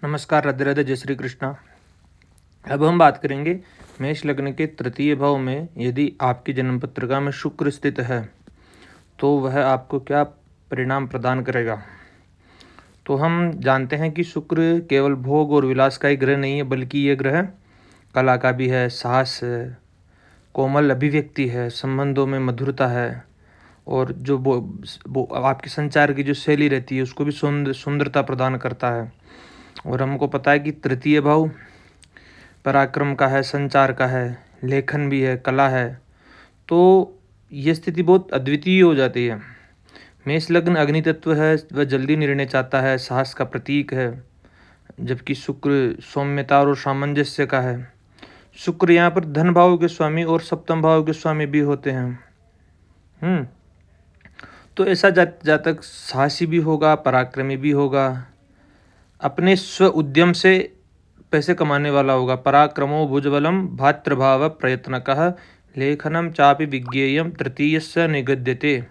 नमस्कार, राधे राधे, जय श्री कृष्णा। अब हम बात करेंगे मेष लग्न के तृतीय भाव में यदि आपकी जन्म पत्रिका में शुक्र स्थित है तो वह आपको क्या परिणाम प्रदान करेगा। तो हम जानते हैं कि शुक्र केवल भोग और विलास का ही ग्रह नहीं है, बल्कि ये ग्रह कला का भी है, साहस है, कोमल अभिव्यक्ति है, संबंधों में मधुरता है, और जो वो आपकी संचार की जो शैली रहती है उसको भी सुंदरता प्रदान करता है। और हमको पता है कि तृतीय भाव पराक्रम का है, संचार का है, लेखन भी है, कला है। तो ये स्थिति बहुत अद्वितीय हो जाती है। मेष लग्न अग्नि तत्व है, वह जल्दी निर्णय चाहता है, साहस का प्रतीक है, जबकि शुक्र सौम्यता और सामंजस्य का है। शुक्र यहाँ पर धन भाव के स्वामी और सप्तम भाव के स्वामी भी होते हैं। तो ऐसा जातक साहसी भी होगा, पराक्रमी भी होगा, अपने स्व उद्यम से पैसे कमाने वाला होगा। पराक्रमो भुजबलम भातृभाव प्रयत्नकः लेखनम चापि विज्ञेयम तृतीयस्य निगद्यते।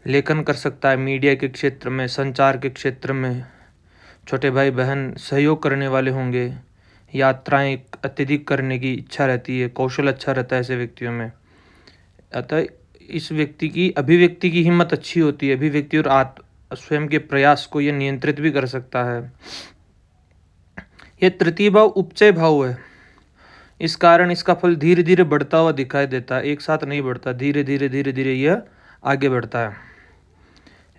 लेखन कर सकता है, मीडिया के क्षेत्र में, संचार के क्षेत्र में छोटे भाई बहन सहयोग करने वाले होंगे। यात्राएं अत्यधिक करने की इच्छा रहती है, कौशल अच्छा रहता है ऐसे व्यक्तियों में। अतः इस व्यक्ति की अभिव्यक्ति की हिम्मत अच्छी होती है, अभिव्यक्ति और स्वयं के प्रयास को यह नियंत्रित भी कर सकता है। यह तृतीय भाव उपचय भाव है, इस कारण इसका फल धीरे धीरे बढ़ता हुआ दिखाई देता है, एक साथ नहीं बढ़ता, धीरे धीरे यह आगे बढ़ता है।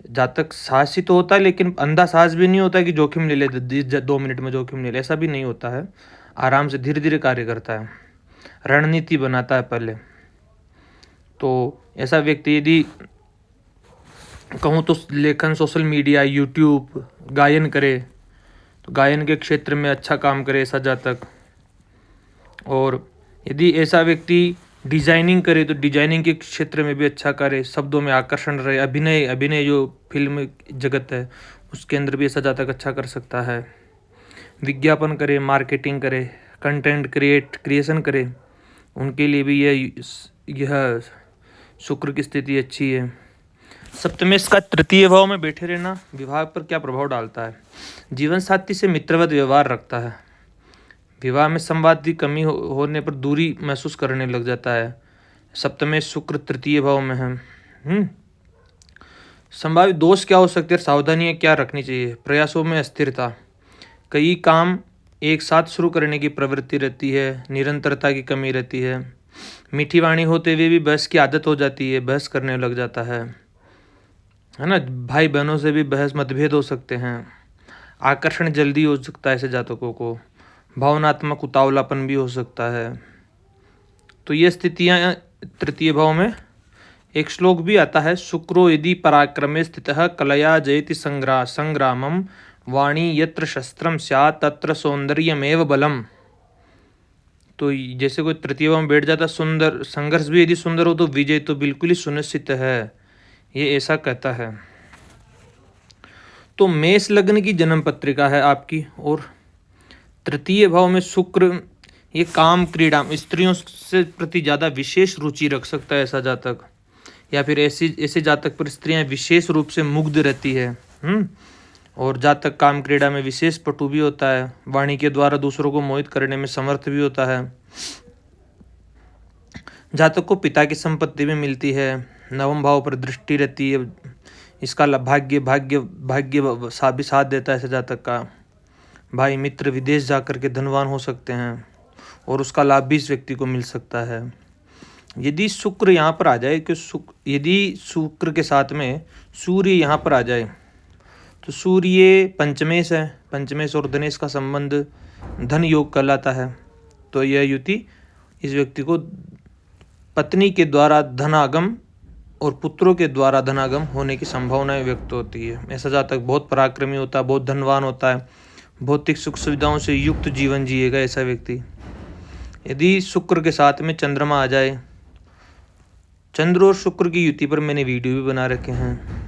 जातक साहसी तो होता है, लेकिन अंधा साहस भी नहीं होता कि जोखिम ले ले, 2 मिनट में जोखिम ले ले, ऐसा भी नहीं होता है। आराम से धीरे धीरे कार्य करता है, रणनीति बनाता है पहले। तो ऐसा व्यक्ति यदि कहूँ तो लेखन, सोशल मीडिया, यूट्यूब, गायन करे तो गायन के क्षेत्र में अच्छा काम करे ऐसा जातक। और यदि ऐसा व्यक्ति डिजाइनिंग करे तो डिजाइनिंग के क्षेत्र में भी अच्छा करे, शब्दों में आकर्षण रहे, अभिनय जो फिल्म जगत है उसके अंदर भी ऐसा जातक अच्छा कर सकता है। विज्ञापन करे, मार्केटिंग करे, कंटेंट क्रिएशन करे, उनके लिए भी यह शुक्र की स्थिति अच्छी है। सप्तमेश का तृतीय भाव में बैठे रहना विवाह पर क्या प्रभाव डालता है। जीवन साथी से मित्रवत व्यवहार रखता है। विवाह में संवाद की कमी होने पर दूरी महसूस करने लग जाता है। सप्तमेश शुक्र तृतीय भाव में है। संभावित दोष क्या हो सकते हैं, सावधानियां क्या रखनी चाहिए। प्रयासों में अस्थिरता, कई काम एक साथ शुरू करने की प्रवृत्ति रहती है, निरंतरता की कमी रहती है। मीठी वाणी होते हुए भी बहस की आदत हो जाती है, बहस करने लग जाता है ना। भाई बहनों से भी बहस मतभेद हो सकते हैं। आकर्षण जल्दी हो सकता है ऐसे जातकों को। भावनात्मक उतावलापन भी हो सकता है। तो ये स्थितियां तृतीय भाव में। एक श्लोक भी आता है, शुक्रो यदि पराक्रमे स्थितः कलया जयति संग्रामम वाणी यत्र शस्त्रम स्यात् तत्र सौंदर्यमेव बलम। तो जैसे कोई तृतीय भाव में बैठ जाता, सुंदर संघर्ष भी यदि सुंदर हो तो विजय तो बिल्कुल ही सुनिश्चित है, ये ऐसा कहता है। तो मेष लग्न की जन्म पत्रिका है आपकी, और तृतीय भाव में शुक्र, ये काम, क्रीड़ा, स्त्रियों से प्रति ज़्यादा विशेष रुचि रख सकता है ऐसा जातक, या फिर ऐसे जातक पर स्त्रियां विशेष रूप से मुग्ध रहती है। और जातक काम क्रीड़ा में विशेष पटु भी होता है, वाणी के द्वारा दूसरों को मोहित करने में समर्थ भी होता है। जातक को पिता की संपत्ति भी मिलती है, नवम भाव पर दृष्टि रहती है, इसका भाग्य भी साथ देता है ऐसे जातक का। भाई मित्र विदेश जाकर के धनवान हो सकते हैं और उसका लाभ भी इस व्यक्ति को मिल सकता है। यदि शुक्र यहाँ पर आ जाए कि यदि शुक्र के साथ में सूर्य यहाँ पर आ जाए तो सूर्य पंचमेश है, पंचमेश और धनेश का संबंध धन योग कहलाता है। तो यह युति इस व्यक्ति को पत्नी के द्वारा धनागम और पुत्रों के द्वारा धनागम होने की संभावनाएं व्यक्त होती है। ऐसा जातक बहुत पराक्रमी होता है, बहुत धनवान होता है, भौतिक सुख सुविधाओं से युक्त जीवन जिएगा ऐसा व्यक्ति। यदि शुक्र के साथ में चंद्रमा आ जाए, चंद्र और शुक्र की युति पर मैंने वीडियो भी बना रखे हैं,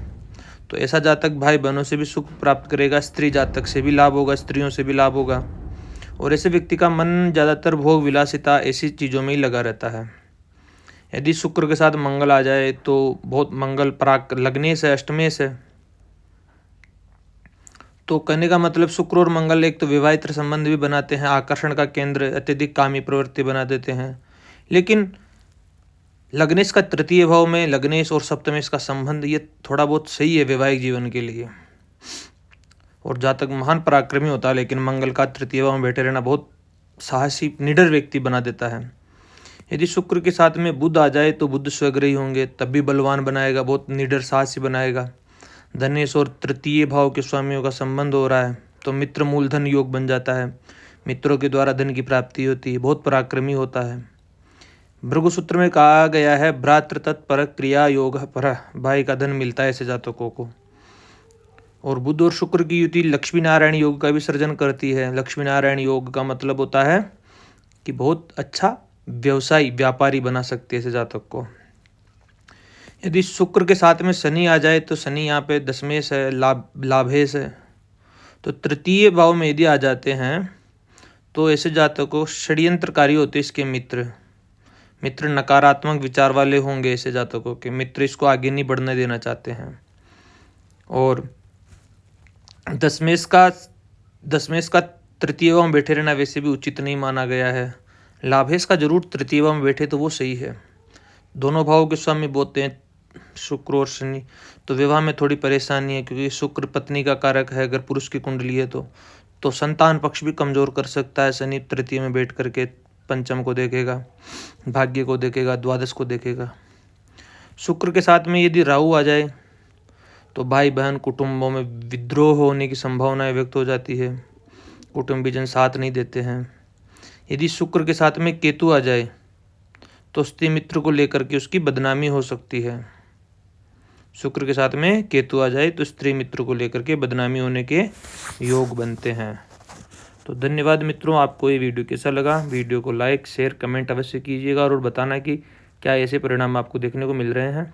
तो ऐसा जातक भाई बहनों से भी सुख प्राप्त करेगा, स्त्री जातक से भी लाभ होगा, स्त्रियों से भी लाभ होगा। और ऐसे व्यक्ति का मन ज़्यादातर भोग विलासिता ऐसी चीज़ों में ही लगा रहता है। यदि शुक्र के साथ मंगल आ जाए तो बहुत मंगल लग्नेश है, अष्टमेश है, तो कहने का मतलब शुक्र और मंगल एक तो विवाहित संबंध भी बनाते हैं, आकर्षण का केंद्र, अत्यधिक कामी प्रवृत्ति बना देते हैं। लेकिन लग्नेश का तृतीय भाव में लग्नेश और सप्तमेश का संबंध ये थोड़ा बहुत सही है वैवाहिक जीवन के लिए, और जातक महान पराक्रमी होता है, लेकिन मंगल का तृतीय भाव में बैठे रहना बहुत साहसी निडर व्यक्ति बना देता है। यदि शुक्र के साथ में बुध आ जाए तो बुध स्वग्रही होंगे, तब भी बलवान बनाएगा, बहुत निडर साहसी बनाएगा। धनेश और तृतीय भाव के स्वामियों का संबंध हो रहा है तो मित्र मूलधन योग बन जाता है, मित्रों के द्वारा धन की प्राप्ति होती है, बहुत पराक्रमी होता है। भृगु सूत्र में कहा गया है भ्रातृ तत्पर क्रिया योग पर, भाई का धन मिलता है ऐसे जातकों को। और बुध और शुक्र की युति लक्ष्मी नारायण योग का भी सृजन करती है। लक्ष्मी नारायण योग का मतलब होता है कि बहुत अच्छा व्यवसायी व्यापारी बना सकते हैं ऐसे जातक को। यदि शुक्र के साथ में शनि आ जाए तो शनि यहाँ पे दशमेश है, लाभेश है, तो तृतीय भाव में यदि आ जाते हैं तो ऐसे जातकों को षड्यंत्रकारी होते इसके मित्र नकारात्मक विचार वाले होंगे। ऐसे जातकों के मित्र इसको आगे नहीं बढ़ने देना चाहते हैं। और दशमेश का तृतीय भाव में बैठे रहना वैसे भी उचित नहीं माना गया है। लाभेश का जरूर तृतीय भाव में बैठे तो वो सही है। दोनों भावों के स्वामी बोलते हैं शुक्र और शनि, तो विवाह में थोड़ी परेशानी है, क्योंकि शुक्र पत्नी का कारक है। अगर पुरुष की कुंडली है तो संतान पक्ष भी कमजोर कर सकता है। शनि तृतीय में बैठ करके पंचम को देखेगा, भाग्य को देखेगा, द्वादश को देखेगा। शुक्र के साथ में यदि राहु आ जाए तो भाई बहन कुटुंबों में विद्रोह होने की संभावनाएं व्यक्त हो जाती है, कुटुंबीजन साथ नहीं देते हैं। यदि शुक्र के साथ में केतु आ जाए तो स्त्री मित्र को लेकर के उसकी बदनामी हो सकती है। शुक्र के साथ में केतु आ जाए तो स्त्री मित्र को लेकर के बदनामी होने के योग बनते हैं। तो धन्यवाद मित्रों, आपको ये वीडियो कैसा लगा? वीडियो को लाइक शेयर कमेंट अवश्य कीजिएगा और बताना कि क्या ऐसे परिणाम आपको देखने को मिल रहे हैं।